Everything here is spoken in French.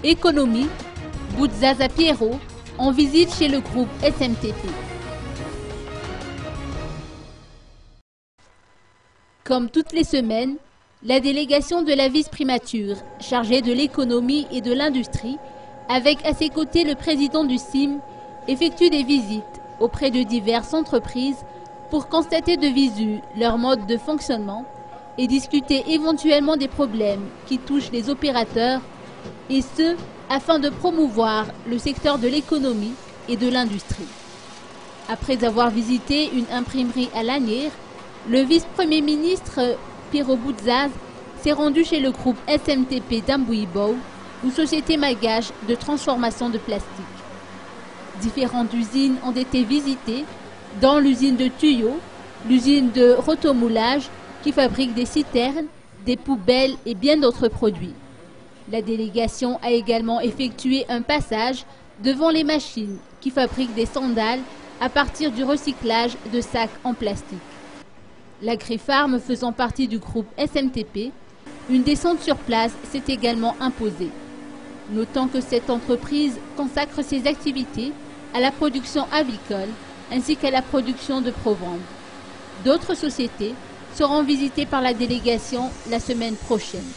Économie, Boutzaza Pierrot, en visite chez le groupe SMTP. Comme toutes les semaines, la délégation de la vice-primature, chargée de l'économie et de l'industrie, avec à ses côtés le président du CIM, effectue des visites auprès de diverses entreprises pour constater de visu leur mode de fonctionnement et discuter éventuellement des problèmes qui touchent les opérateurs, et ce, afin de promouvoir le secteur de l'économie et de l'industrie. Après avoir visité une imprimerie à Lanière, le vice-premier ministre Pierrot Boutzaz s'est rendu chez le groupe SMTP d'Ambouibou, une société malgache de transformation de plastique. Différentes usines ont été visitées, dont l'usine de tuyaux, l'usine de rotomoulage qui fabrique des citernes, des poubelles et bien d'autres produits. La délégation a également effectué un passage devant les machines qui fabriquent des sandales à partir du recyclage de sacs en plastique. L'Agrifarm faisant partie du groupe SMTP, une descente sur place s'est également imposée. Notant que cette entreprise consacre ses activités à la production avicole ainsi qu'à la production de provende. D'autres sociétés seront visitées par la délégation la semaine prochaine.